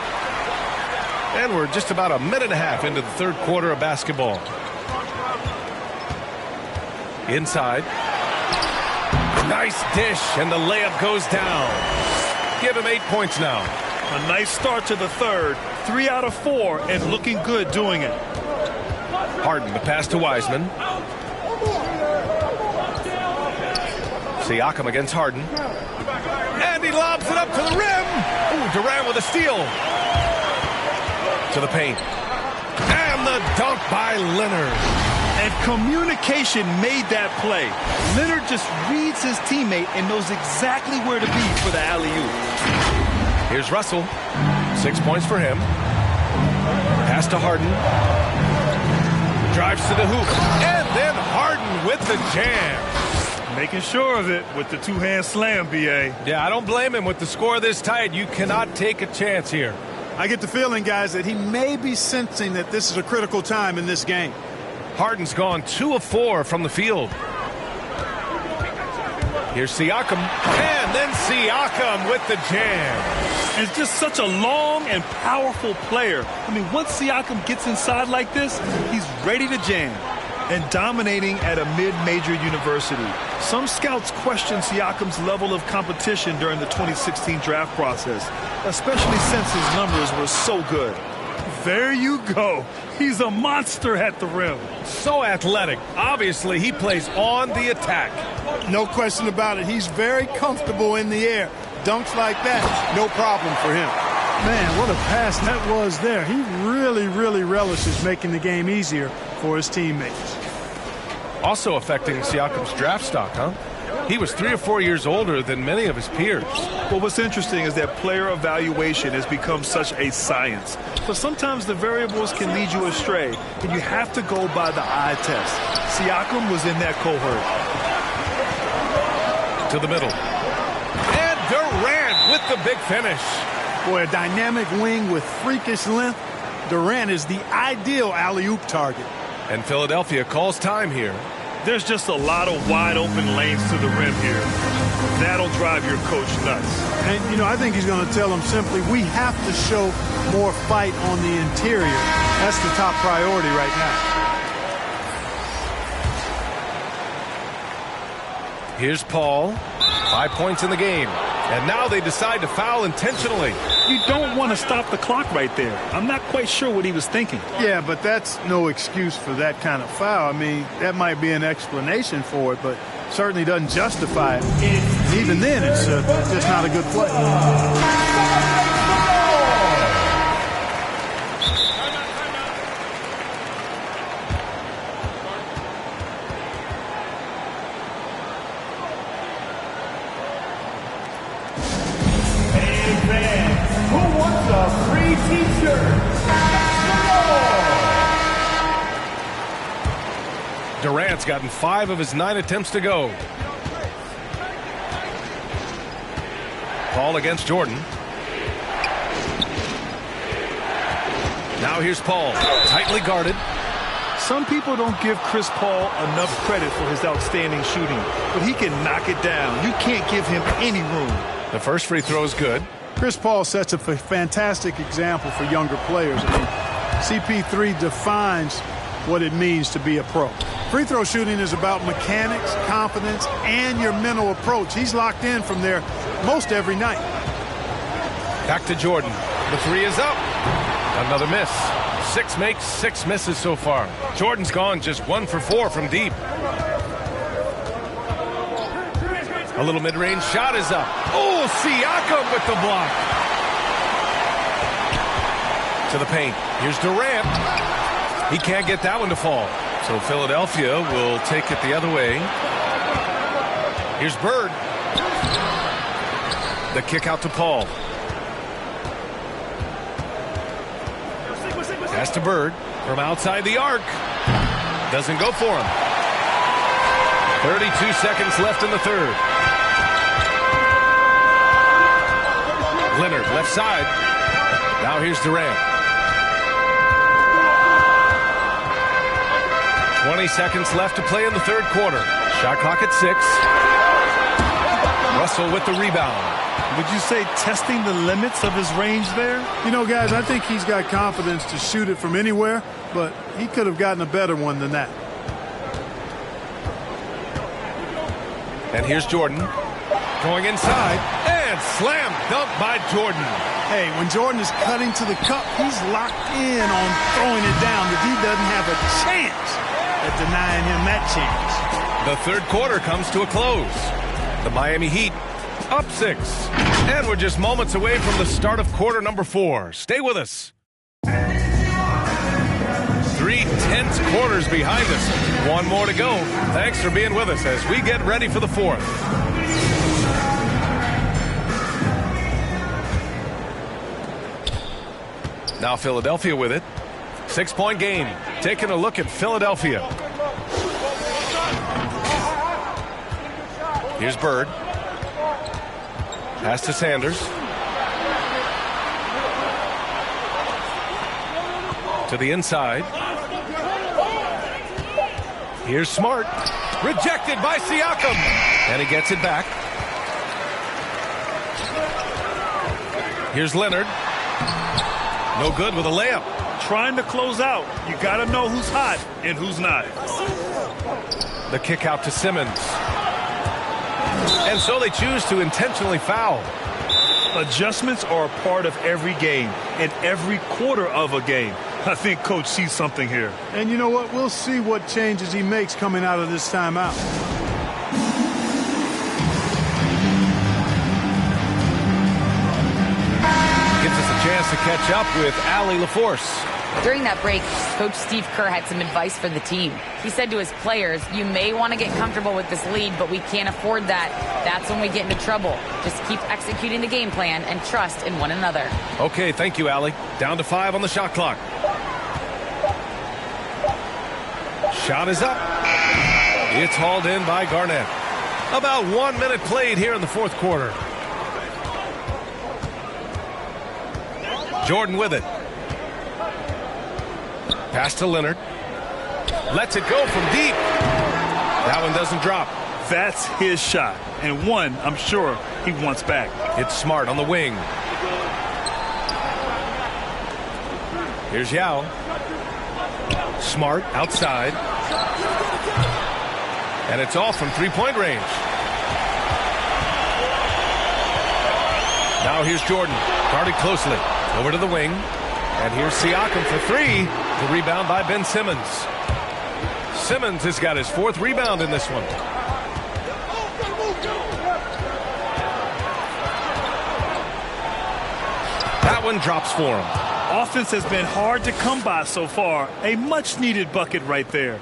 And we're just about a minute and a half into the third quarter of basketball. Inside. Nice dish, and the layup goes down. Give him 8 points now. A nice start to the third. 3 out of 4, and looking good doing it. Harden, the pass to Wiseman. Siakam against Harden. And he lobs it up to the rim. Ooh, Durant with a steal. To the paint. And the dunk by Leonard. And communication made that play. Leonard just reads his teammate and knows exactly where to be for the alley-oop. Here's Russell. 6 points for him. Pass to Harden. Drives to the hoop. And then Harden with the jam. Making sure of it with the 2-hand slam, B.A. Yeah, I don't blame him. With the score this tight, you cannot take a chance here. I get the feeling, guys, that he may be sensing that this is a critical time in this game. Harden's gone 2 of 4 from the field. Here's Siakam. And then Siakam with the jam. And it's just such a long and powerful player. I mean, once Siakam gets inside like this, he's ready to jam. And dominating at a mid-major university. Some scouts question Siakam's level of competition during the 2016 draft process, especially since his numbers were so good. There you go. He's a monster at the rim. So athletic. Obviously, he plays on the attack. No question about it. He's very comfortable in the air. Dunks like that, no problem for him. Man, what a pass that was there. He really, really relishes making the game easier for his teammates. Also affecting Siakam's draft stock, huh? He was 3 or 4 years older than many of his peers. Well, what's interesting is that player evaluation has become such a science. So sometimes the variables can lead you astray, and you have to go by the eye test. Siakam was in that cohort. To the middle. And Durant with the big finish. Boy, a dynamic wing with freakish length. Durant is the ideal alley-oop target. And Philadelphia calls time here. There's just a lot of wide open lanes to the rim here. That'll drive your coach nuts. And, you know, I think he's going to tell them simply, we have to show more fight on the interior. That's the top priority right now. Here's Paul. 5 points in the game. And now they decide to foul intentionally. You don't want to stop the clock right there. I'm not quite sure what he was thinking. Yeah, but that's no excuse for that kind of foul. I mean, that might be an explanation for it, but certainly doesn't justify it. And even then, it's just not a good play. Durant's gotten 5 of his 9 attempts to go. Paul against Jordan. Now here's Paul, tightly guarded. Some people don't give Chris Paul enough credit for his outstanding shooting, but he can knock it down. You can't give him any room. The first free throw is good. Chris Paul sets a fantastic example for younger players. I mean, CP3 defines what it means to be a pro. Free throw shooting is about mechanics, confidence, and your mental approach. He's locked in from there most every night. Back to Jordan. The 3 is up. Another miss. 6 makes, 6 misses so far. Jordan's gone just 1 for 4 from deep. A little mid-range shot is up. Oh, Siakam with the block. To the paint. Here's Durant. He can't get that one to fall. So Philadelphia will take it the other way. Here's Bird. The kick out to Paul. Pass to Bird from outside the arc. Doesn't go for him. 32 seconds left in the third. Leonard left side. Now here's Durant. 20 seconds left to play in the third quarter. Shot clock at 6. Russell with the rebound. Would you say testing the limits of his range there? You know, guys, I think he's got confidence to shoot it from anywhere, but he could have gotten a better one than that. And here's Jordan. Going inside. And slam dunk by Jordan. Hey, when Jordan is cutting to the cup, he's locked in on throwing it down. The D doesn't have a chance at denying him that chance. The third quarter comes to a close. The Miami Heat up 6. And we're just moments away from the start of quarter number 4. Stay with us. 3 tense quarters behind us. 1 more to go. Thanks for being with us as we get ready for the 4th. Now Philadelphia with it. 6-point game. Taking a look at Philadelphia. Here's Bird. Pass to Sanders. To the inside. Here's Smart. Rejected by Siakam. And he gets it back. Here's Leonard. No good with a layup. Trying to close out. You got to know who's hot and who's not. The kick out to Simmons. And so they choose to intentionally foul. Adjustments are a part of every game and every quarter of a game. I think Coach sees something here. And you know what? We'll see what changes he makes coming out of this timeout. Gives us a chance to catch up with Allie LaForce. During that break, Coach Steve Kerr had some advice for the team. He said to his players, you may want to get comfortable with this lead, but we can't afford that. That's when we get into trouble. Just keep executing the game plan and trust in one another. Okay, thank you, Allie. Down to 5 on the shot clock. Shot is up. It's hauled in by Garnett. About 1 minute played here in the fourth quarter. Jordan with it. Pass to Leonard. Lets it go from deep. That one doesn't drop. That's his shot. And one, I'm sure, he wants back. It's Smart on the wing. Here's Yao. Smart outside. And it's off from three-point range. Now here's Jordan. Guarded closely. Over to the wing. And here's Siakam for 3. The rebound by Ben Simmons. Simmons has got his 4th rebound in this one. That one drops for him. Offense has been hard to come by so far. A much-needed bucket right there.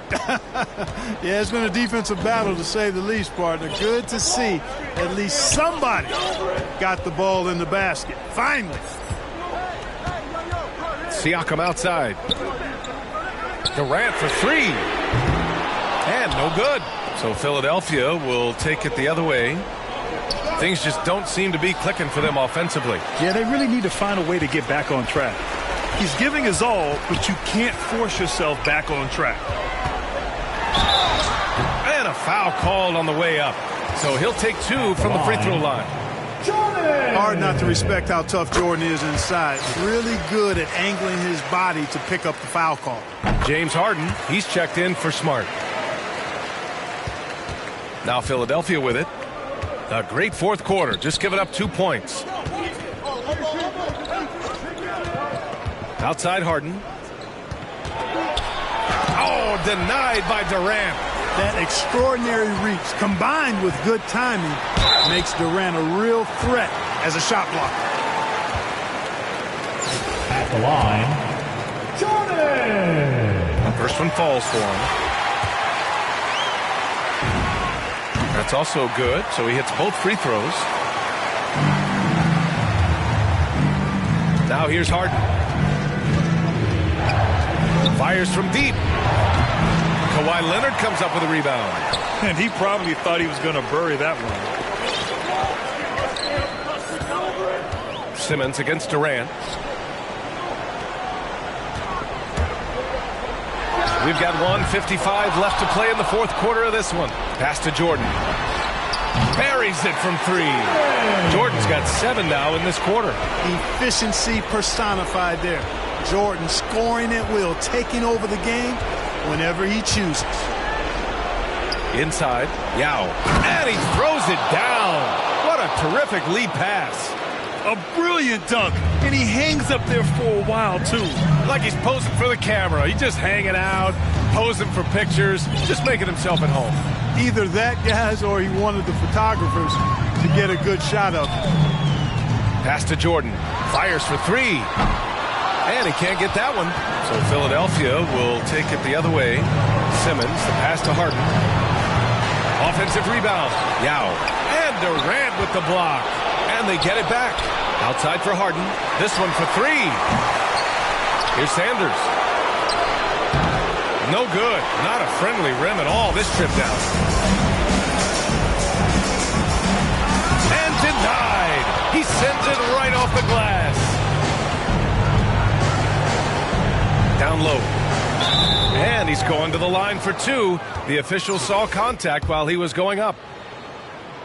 Yeah, it's been a defensive battle to say the least, partner. Good to see at least somebody got the ball in the basket. Finally. Siakam outside. Durant for 3. And no good. So Philadelphia will take it the other way. Things just don't seem to be clicking for them offensively. Yeah, they really need to find a way to get back on track. He's giving his all, but you can't force yourself back on track. And a foul called on the way up. So he'll take 2 from the free throw line. Hard not to respect how tough Jordan is inside. Really good at angling his body to pick up the foul call. James Harden, he's checked in for Smart. Now Philadelphia with it. A great fourth quarter. Just giving up 2 points. Outside Harden. Oh, denied by Durant. That extraordinary reach combined with good timing makes Durant a real threat as a shot blocker. At the line, Jordan. First one falls for him. That's also good, so he hits both free throws. Now here's Harden. Fires from deep. Kawhi Leonard comes up with a rebound. And he probably thought he was going to bury that one. Simmons against Durant. We've got 1:55 left to play in the fourth quarter of this one. Pass to Jordan. Buries it from 3. Jordan's got 7 now in this quarter. Efficiency personified there. Jordan scoring at will, taking over the game whenever he chooses. Inside, Yao. And he throws it down. What a terrific lead pass. A brilliant dunk, and he hangs up there for a while, too. Like he's posing for the camera. He's just hanging out, posing for pictures, just making himself at home. Either that, guys, or he wanted the photographers to get a good shot of him. Pass to Jordan. Fires for 3. And he can't get that one. So Philadelphia will take it the other way. Simmons, the pass to Harden. Offensive rebound. Yao. And Durant with the block. And they get it back. Outside for Harden. This one for 3. Here's Sanders. No good. Not a friendly rim at all this trip down. And denied. He sends it right off the glass. Down low. And he's going to the line for 2. The official saw contact while he was going up.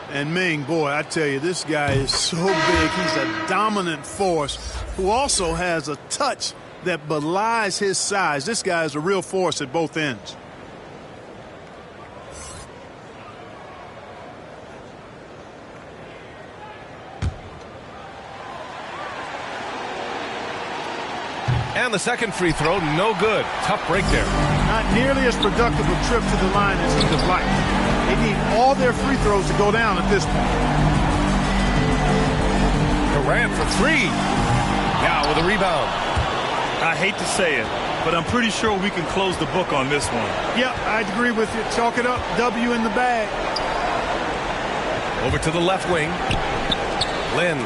And Ming, boy, I tell you, this guy is so big. He's a dominant force who also has a touch that belies his size. This guy is a real force at both ends. And the second free throw, no good. Tough break there. Not nearly as productive a trip to the line as he'd have liked. They need all their free throws to go down at this point. Durant for 3. Now with a rebound. I hate to say it, but I'm pretty sure we can close the book on this one. Yep, I'd agree with you. Chalk it up. W in the bag. Over to the left wing. Lynn.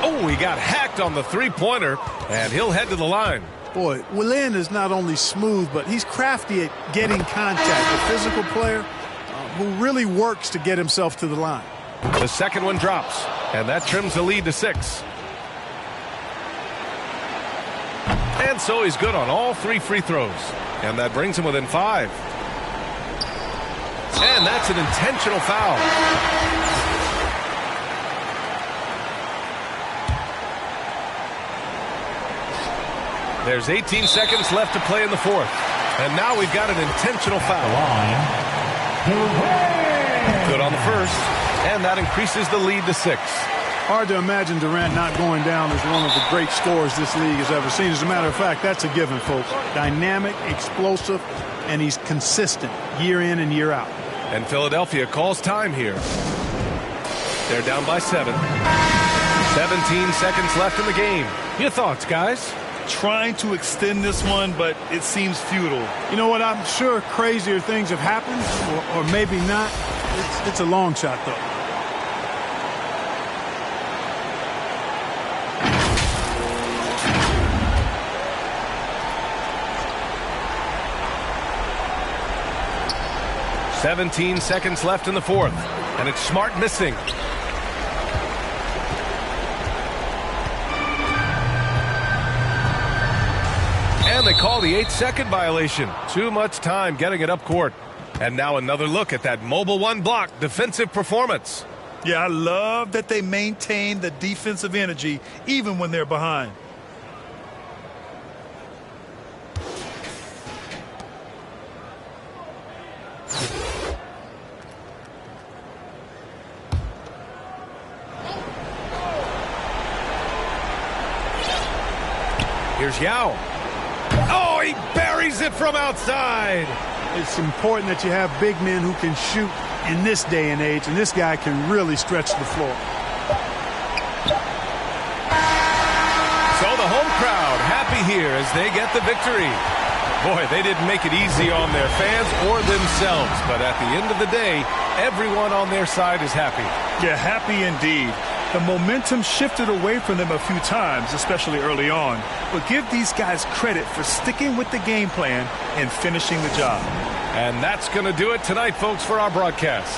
Oh, he got hacked on the three-pointer, and he'll head to the line. Boy, Lynn is not only smooth, but he's crafty at getting contact. A physical player who really works to get himself to the line. The second one drops, and that trims the lead to 6. And so he's good on all 3 free throws. And that brings him within 5. And that's an intentional foul. There's 18 seconds left to play in the fourth. And now we've got an intentional foul. Good on the first. And that increases the lead to 6. Hard to imagine Durant not going down as one of the great scorers this league has ever seen. As a matter of fact, that's a given, folks. Dynamic, explosive, and he's consistent year in and year out. And Philadelphia calls time here. They're down by 7. 17 seconds left in the game. Your thoughts, guys? Trying to extend this one, but it seems futile. You know what? I'm sure crazier things have happened, or maybe not. It's a long shot, though. 17 seconds left in the fourth, and it's Smart missing. And they call the 8-second violation. Too much time getting it up court. And now another look at that mobile one block defensive performance. Yeah, I love that they maintain the defensive energy even when they're behind. Here's Yao. Oh, he buries it from outside. It's important that you have big men who can shoot in this day and age, and this guy can really stretch the floor. So the home crowd happy here as they get the victory. Boy, they didn't make it easy on their fans or themselves, but at the end of the day, everyone on their side is happy. Yeah, happy indeed. The momentum shifted away from them a few times, especially early on. But give these guys credit for sticking with the game plan and finishing the job. And that's going to do it tonight, folks, for our broadcast.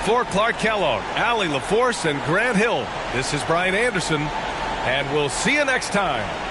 For Clark Kellogg, Allie LaForce, and Grant Hill, this is Brian Anderson, and we'll see you next time.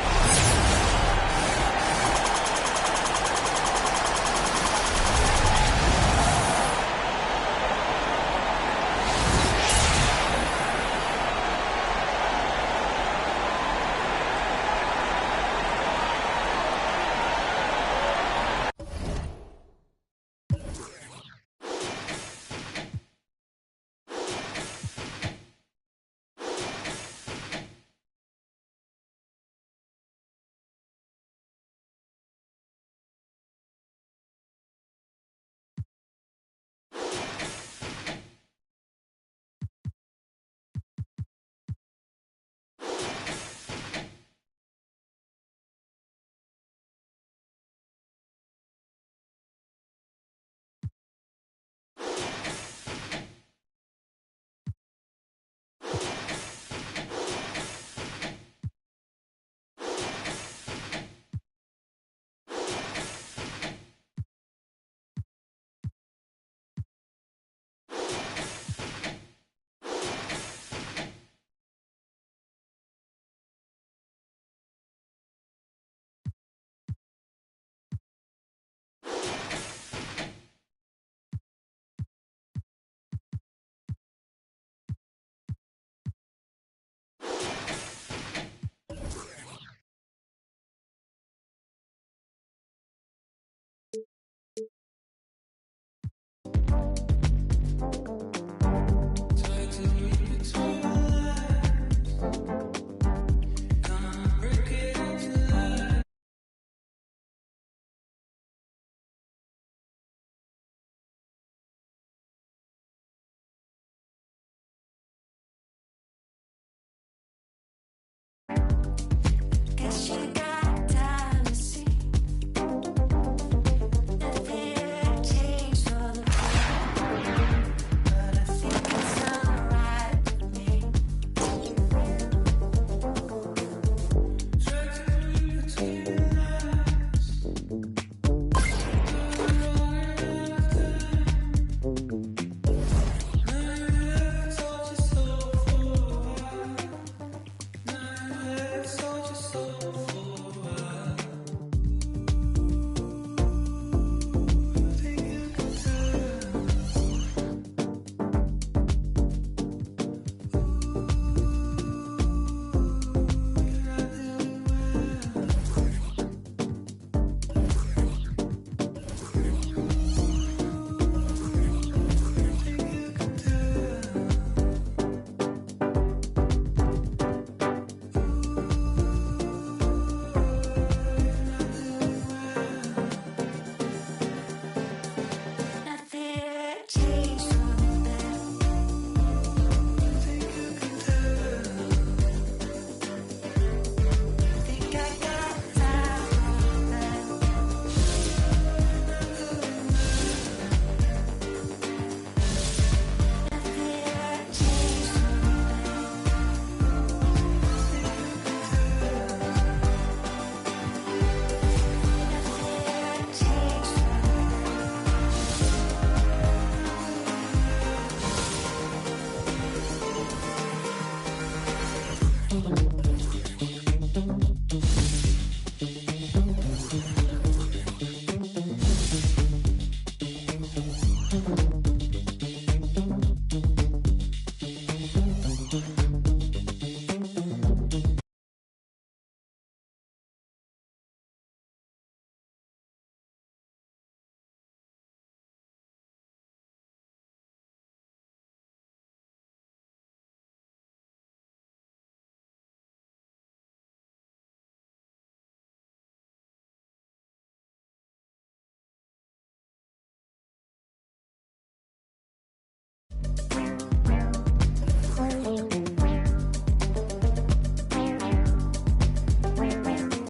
Yao.